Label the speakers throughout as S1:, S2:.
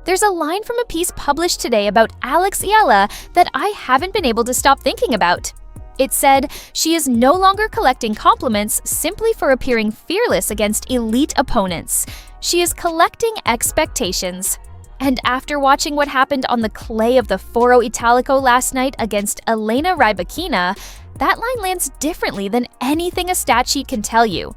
S1: There's a line from a piece published today about Alex Eala that I haven't been able to stop thinking about. It said she is no longer collecting compliments simply for appearing fearless against elite opponents. She is collecting expectations. And after watching what happened on the clay of the Foro Italico last night against Elena Rybakina, that line lands differently than anything a stat sheet can tell you.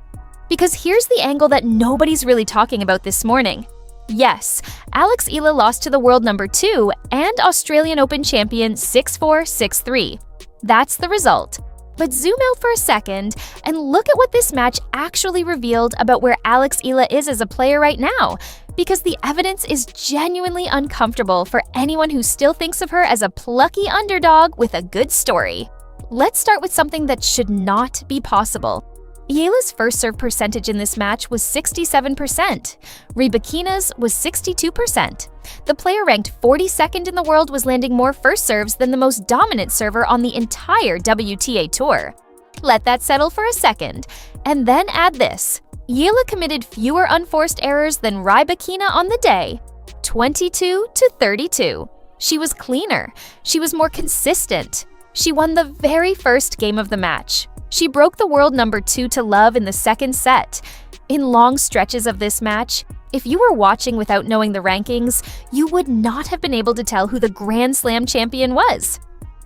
S1: Because here's the angle that nobody's really talking about this morning. Yes, Alex Eala lost to the world number 2 and Australian Open champion 6-4, 6-3. That's the result. But zoom out for a second and look at what this match actually revealed about where Alex Eala is as a player right now, because the evidence is genuinely uncomfortable for anyone who still thinks of her as a plucky underdog with a good story. Let's start with something that should not be possible. Eala's first serve percentage in this match was 67%. Rybakina's was 62%. The player ranked 42nd in the world was landing more first serves than the most dominant server on the entire WTA Tour. Let that settle for a second, and then add this. Eala committed fewer unforced errors than Rybakina on the day, 22-32. She was cleaner. She was more consistent. She won the very first game of the match. She broke the world number 2 to love in the second set. In long stretches of this match, if you were watching without knowing the rankings, you would not have been able to tell who the Grand Slam champion was.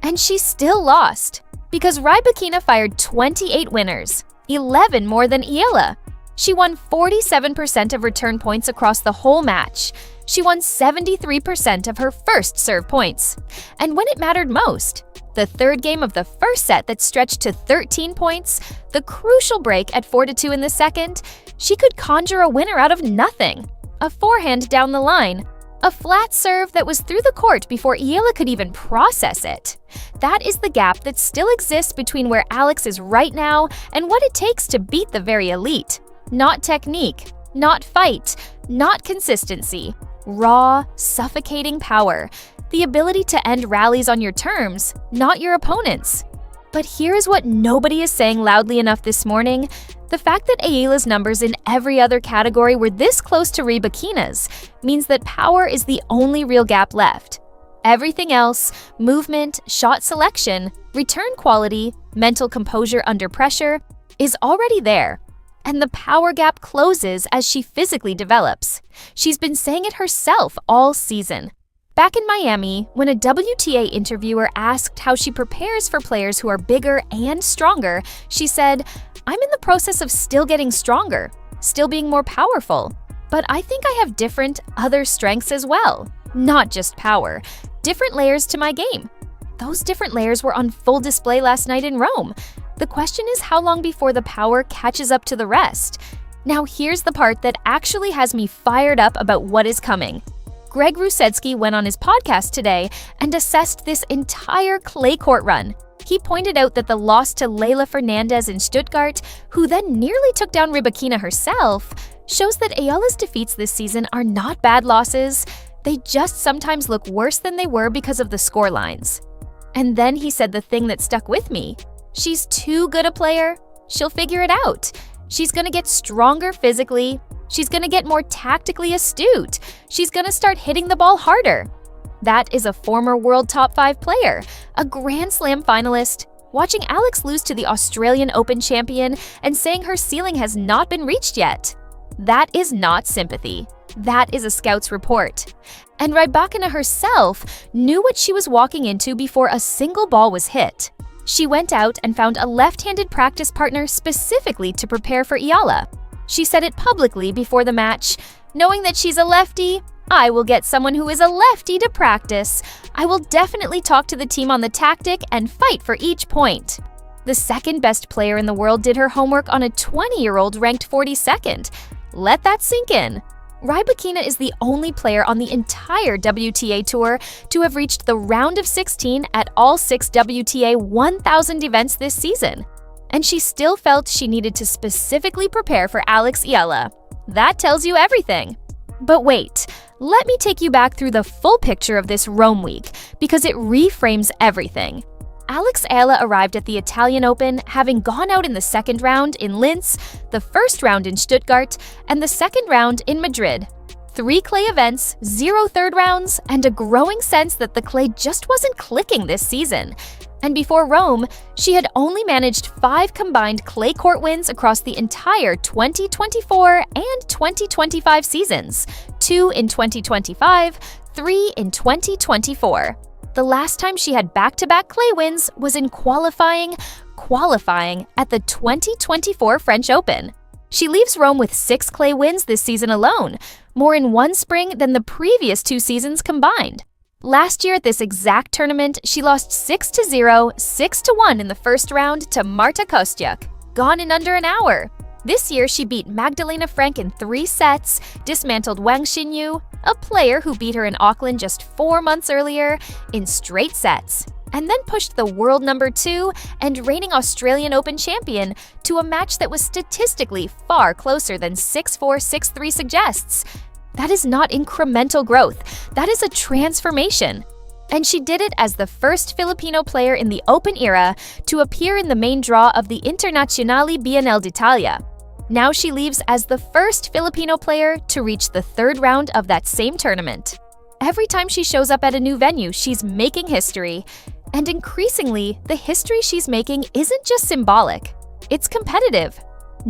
S1: And she still lost, because Rybakina fired 28 winners, 11 more than Eala. She won 47% of return points across the whole match. She won 73% of her first serve points. And when it mattered most, the third game of the first set that stretched to 13 points, the crucial break at 4-2 in the second, she could conjure a winner out of nothing. A forehand down the line, a flat serve that was through the court before Eala could even process it. That is the gap that still exists between where Alex is right now and what it takes to beat the very elite. Not technique, not fight, not consistency. Raw, suffocating power. The ability to end rallies on your terms, not your opponent's. But here's what nobody is saying loudly enough this morning. The fact that Eala's numbers in every other category were this close to Rybakina's means that power is the only real gap left. Everything else, movement, shot selection, return quality, mental composure under pressure, is already there. And the power gap closes as she physically develops. She's been saying it herself all season. Back in Miami, when a WTA interviewer asked how she prepares for players who are bigger and stronger, she said, "I'm in the process of still getting stronger, still being more powerful. But I think I have different other strengths as well. Not just power, different layers to my game." Those different layers were on full display last night in Rome. The question is how long before the power catches up to the rest. Now here's the part that actually has me fired up about what is coming. Greg Rusedski went on his podcast today and assessed this entire clay court run. He pointed out that the loss to Leylah Fernandez in Stuttgart, who then nearly took down Rybakina herself, shows that Eala's defeats this season are not bad losses. They just sometimes look worse than they were because of the scorelines. And then he said the thing that stuck with me. She's too good a player. She'll figure it out. She's gonna get stronger physically. She's gonna get more tactically astute. She's gonna start hitting the ball harder. That is a former world top 5 player, a Grand Slam finalist, watching Alex lose to the Australian Open champion and saying her ceiling has not been reached yet. That is not sympathy. That is a scout's report. And Rybakina herself knew what she was walking into before a single ball was hit. She went out and found a left-handed practice partner specifically to prepare for Eala. She said it publicly before the match, "Knowing that she's a lefty, I will get someone who is a lefty to practice. I will definitely talk to the team on the tactic and fight for each point." The second best player in the world did her homework on a 20-year-old ranked 42nd. Let that sink in. Rybakina is the only player on the entire WTA Tour to have reached the round of 16 at all 6 WTA 1000 events this season. And she still felt she needed to specifically prepare for Alex Eala. That tells you everything. But wait, let me take you back through the full picture of this Rome week, because it reframes everything. Alex Eala arrived at the Italian Open having gone out in the second round in Linz, the first round in Stuttgart, and the second round in Madrid. 3 clay events, 0 third rounds, and a growing sense that the clay just wasn't clicking this season. And before Rome, she had only managed 5 combined clay court wins across the entire 2024 and 2025 seasons, 2 in 2025, 3 in 2024. The last time she had back-to-back clay wins was in qualifying at the 2024 French Open. She leaves Rome with 6 clay wins this season alone, more in one spring than the previous 2 seasons combined. Last year at this exact tournament, she lost 6-0, 6-1 in the first round to Marta Kostyuk, gone in under an hour. This year, she beat Magdalena Frank in 3 sets, dismantled Wang Xinyu, a player who beat her in Auckland just 4 months earlier, in straight sets, and then pushed the world number 2 and reigning Australian Open champion to a match that was statistically far closer than 6-4, 6-3 suggests. That is not incremental growth, that is a transformation. And she did it as the first Filipino player in the Open era to appear in the main draw of the Internazionale Biennale d'Italia. Now she leaves as the first Filipino player to reach the 3rd round of that same tournament. Every time she shows up at a new venue, she's making history. And increasingly, the history she's making isn't just symbolic, it's competitive.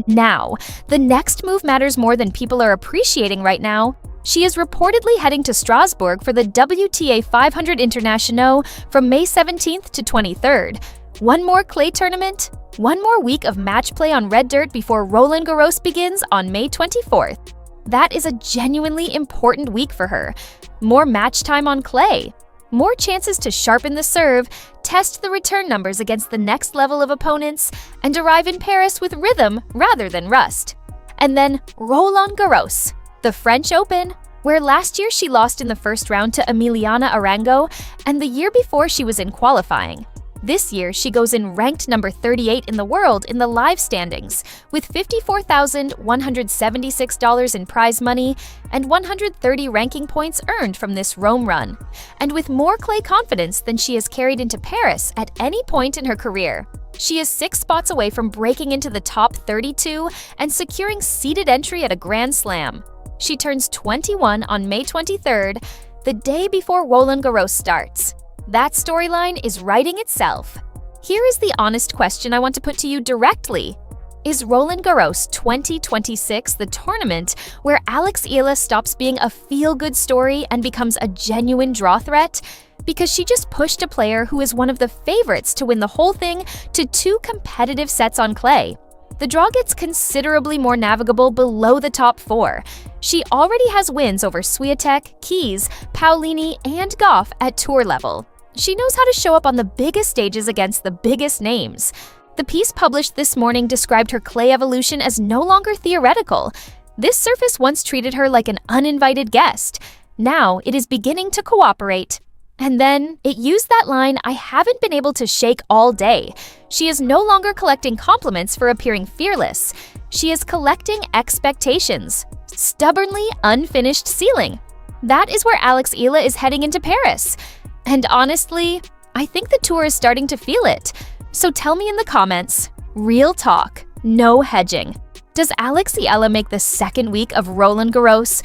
S1: Now, the next move matters more than people are appreciating right now. She is reportedly heading to Strasbourg for the WTA 500 International from May 17th to 23rd. One more clay tournament, one more week of match play on red dirt before Roland Garros begins on May 24th. That is a genuinely important week for her. More match time on clay, more chances to sharpen the serve, test the return numbers against the next level of opponents, and arrive in Paris with rhythm rather than rust. And then Roland Garros, the French Open, where last year she lost in the first round to Emiliana Arango, and the year before she was in qualifying. This year, she goes in ranked number 38 in the world in the live standings, with $54,176 in prize money and 130 ranking points earned from this Rome run, and with more clay confidence than she has carried into Paris at any point in her career. She is 6 spots away from breaking into the top 32 and securing seeded entry at a Grand Slam. She turns 21 on May 23rd, the day before Roland Garros starts. That storyline is writing itself. Here is the honest question I want to put to you directly. Is Roland Garros 2026 the tournament where Alex Eala stops being a feel-good story and becomes a genuine draw threat? Because she just pushed a player who is one of the favorites to win the whole thing to 2 competitive sets on clay. The draw gets considerably more navigable below the top 4. She already has wins over Swiatek, Keys, Paolini, and Goff at tour level. She knows how to show up on the biggest stages against the biggest names. The piece published this morning described her clay evolution as no longer theoretical. This surface once treated her like an uninvited guest. Now it is beginning to cooperate. And then it used that line I haven't been able to shake all day. She is no longer collecting compliments for appearing fearless. She is collecting expectations. Stubbornly unfinished ceiling. That is where Alex Eala is heading into Paris. And honestly, I think the tour is starting to feel it. So tell me in the comments, real talk, no hedging. Does Alex Eala make the second week of Roland Garros